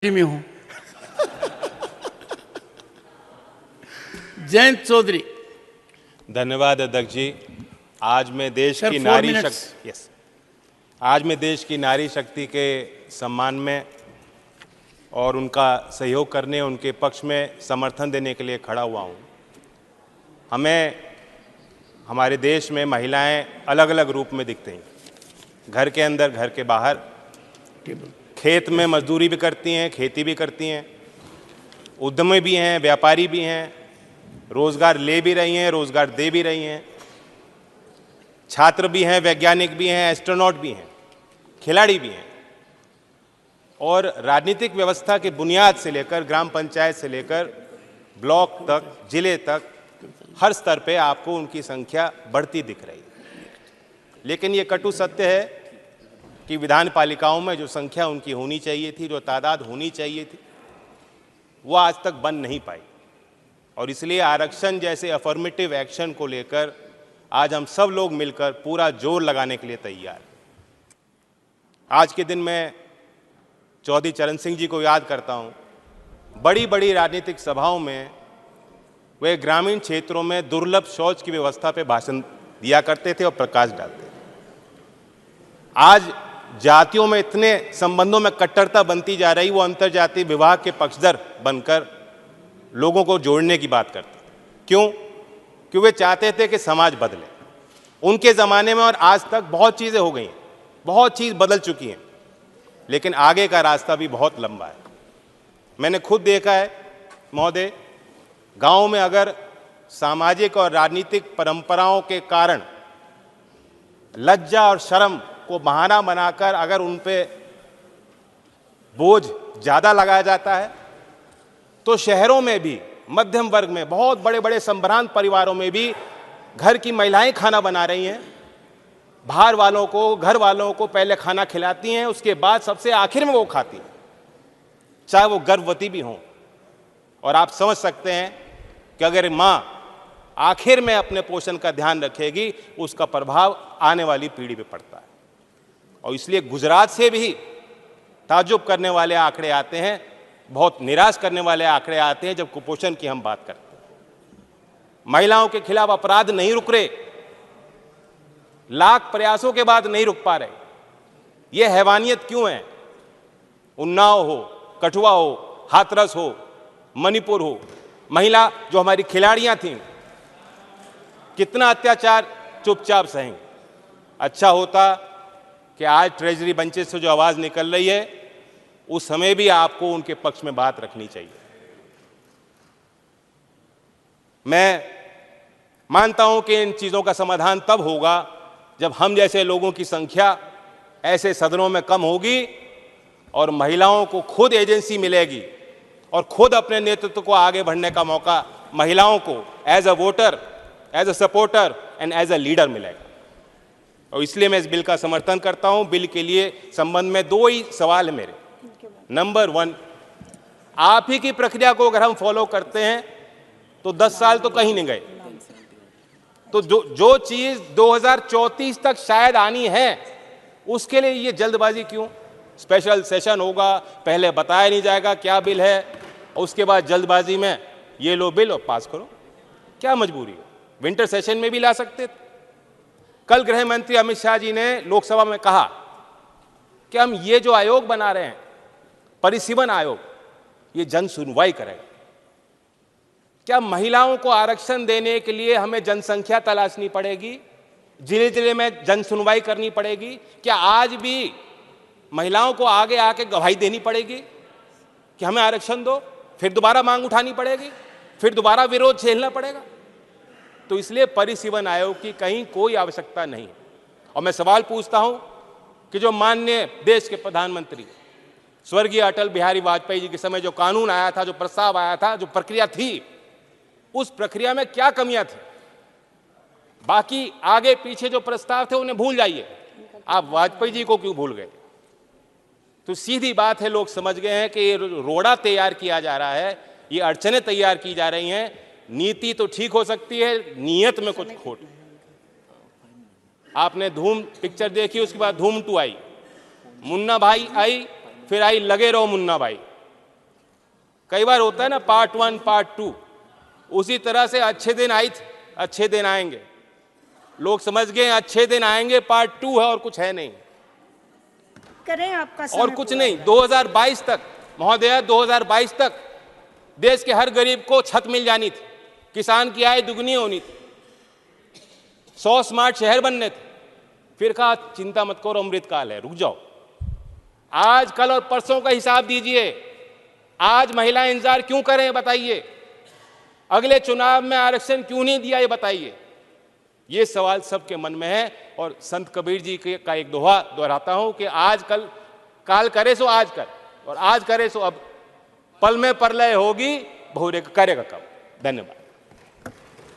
में हूं। जयंत चौधरी। धन्यवाद अध्यक्ष जी। आज मैं देश सर, की 4 नारी मिनट्स। शक्ति आज मैं देश की नारी शक्ति के सम्मान में और उनका सहयोग करने, उनके पक्ष में समर्थन देने के लिए खड़ा हुआ हूं। हमारे देश में महिलाएं अलग अलग रूप में दिखती हैं, घर के अंदर, घर के बाहर, खेत में मजदूरी भी करती हैं, खेती भी करती हैं, उद्यमी भी हैं, व्यापारी भी हैं, रोजगार ले भी रही हैं, रोजगार दे भी रही हैं, छात्र भी हैं, वैज्ञानिक भी हैं, एस्ट्रोनॉट भी हैं, खिलाड़ी भी हैं। और राजनीतिक व्यवस्था की बुनियाद से लेकर ग्राम पंचायत से लेकर ब्लॉक तक, जिले तक, हर स्तर पे आपको उनकी संख्या बढ़ती दिख रही है। लेकिन ये कटु सत्य है कि विधान पालिकाओं में जो संख्या उनकी होनी चाहिए थी, जो तादाद होनी चाहिए थी, वो आज तक बन नहीं पाई। और इसलिए आरक्षण जैसे अफर्मेटिव एक्शन को लेकर आज हम सब लोग मिलकर पूरा जोर लगाने के लिए तैयार हैं। आज के दिन मैं चौधरी चरण सिंह जी को याद करता हूं। बड़ी बड़ी राजनीतिक सभाओं में वे ग्रामीण क्षेत्रों में दुर्लभ शौच की व्यवस्था पर भाषण दिया करते थे और प्रकाश डालते थे। आज जातियों में इतने संबंधों में कट्टरता बनती जा रही, वो अंतर्जातीय विवाह के पक्षधर बनकर लोगों को जोड़ने की बात करते थे। क्यों? क्योंकि वे चाहते थे कि समाज बदले। उनके ज़माने में और आज तक बहुत चीज़ें हो गई हैं, बहुत चीज़ बदल चुकी हैं, लेकिन आगे का रास्ता भी बहुत लंबा है। मैंने खुद देखा है महोदय, गाँव में अगर सामाजिक और राजनीतिक परंपराओं के कारण लज्जा और शर्म को बहाना बनाकर अगर उन पे बोझ ज़्यादा लगाया जाता है, तो शहरों में भी, मध्यम वर्ग में, बहुत बड़े बड़े संभ्रांत परिवारों में भी घर की महिलाएं खाना बना रही हैं। बाहर वालों को, घर वालों को पहले खाना खिलाती हैं, उसके बाद सबसे आखिर में वो खाती हैं, चाहे वो गर्भवती भी हों। और आप समझ सकते हैं कि अगर माँ आखिर में अपने पोषण का ध्यान रखेगी, उसका प्रभाव आने वाली पीढ़ी पे पड़ता है। और इसलिए गुजरात से भी ताज्जुब करने वाले आंकड़े आते हैं, बहुत निराश करने वाले आंकड़े आते हैं जब कुपोषण की हम बात करते हैं। महिलाओं के खिलाफ अपराध नहीं रुक रहे, लाख प्रयासों के बाद नहीं रुक पा रहे। यह हैवानियत क्यों है? उन्नाव हो, कठुआ हो, हाथरस हो, मणिपुर हो, महिला जो हमारी खिलाड़ियां थीं, कितना अत्याचार चुपचाप सहेंगे। अच्छा होता कि आज ट्रेजरी बेंचेस से जो आवाज निकल रही है, उस समय भी आपको उनके पक्ष में बात रखनी चाहिए। मैं मानता हूं कि इन चीजों का समाधान तब होगा जब हम जैसे लोगों की संख्या ऐसे सदनों में कम होगी और महिलाओं को खुद एजेंसी मिलेगी और खुद अपने नेतृत्व को आगे बढ़ने का मौका महिलाओं को as a voter, as a supporter and as a leader मिलेगा। और इसलिए मैं इस बिल का समर्थन करता हूं। बिल के लिए संबंध में 2 ही सवाल है मेरे। नंबर 1, आप ही की प्रक्रिया को अगर हम फॉलो करते हैं तो 10 साल तो कहीं नहीं गए। तो जो चीज 2034 तक शायद आनी है, उसके लिए ये जल्दबाजी क्यों? स्पेशल सेशन होगा, पहले बताया नहीं जाएगा क्या बिल है, और उसके बाद जल्दबाजी में ये लो बिल और पास करो। क्या मजबूरी है? विंटर सेशन में भी ला सकते थे। कल गृह मंत्री अमित शाह जी ने लोकसभा में कहा कि हम ये जो आयोग बना रहे हैं, परिसीमन आयोग, ये जन सुनवाई करेगा। क्या महिलाओं को आरक्षण देने के लिए हमें जनसंख्या तलाशनी पड़ेगी? जिले जिले में जन सुनवाई करनी पड़ेगी? क्या आज भी महिलाओं को आगे आके गवाही देनी पड़ेगी कि हमें आरक्षण दो? फिर दोबारा मांग उठानी पड़ेगी, फिर दोबारा विरोध झेलना पड़ेगा? तो इसलिए परिसीमन आयोग की कहीं कोई आवश्यकता नहीं है। और मैं सवाल पूछता हूं कि जो माननीय देश के प्रधानमंत्री स्वर्गीय अटल बिहारी वाजपेयी जी के समय जो कानून आया था, जो प्रस्ताव आया था, जो प्रक्रिया थी, उस प्रक्रिया में क्या कमियां थी? बाकी आगे पीछे जो प्रस्ताव थे उन्हें भूल जाइए, आप वाजपेयी जी को क्यों भूल गए? तो सीधी बात है, लोग समझ गए हैं कि ये रोड़ा तैयार किया जा रहा है, ये अड़चनें तैयार की जा रही हैं। नीति तो ठीक हो सकती है, नीयत में कुछ खोट। आपने धूम पिक्चर देखी, उसके बाद धूम 2 आई, मुन्ना भाई आई, फिर आई लगे रहो मुन्ना भाई। कई बार होता है ना पार्ट 1 पार्ट 2, उसी तरह से अच्छे दिन अच्छे दिन आएंगे। लोग समझ गए अच्छे दिन आएंगे पार्ट 2 है और कुछ है नहीं, करें आपका समय और कुछ नहीं। 2022 तक महोदय, 2022 तक देश के हर गरीब को छत मिल जानी थी, किसान की आय दुगनी होनी थी, 100 स्मार्ट शहर बनने थे। फिर कहा चिंता मत करो, अमृतकाल है, रुक जाओ। आज कल और परसों का हिसाब दीजिए। आज महिलाएं इंतजार क्यों करें बताइए? अगले चुनाव में आरक्षण क्यों नहीं दिया ये बताइए? ये सवाल सबके मन में है। और संत कबीर जी का एक दोहा दोहराता हूं कि आज कल काल करे सो आज कर, और आज करे सो अब, पल में प्रलय होगी बहुरे करेगा कब। धन्यवाद।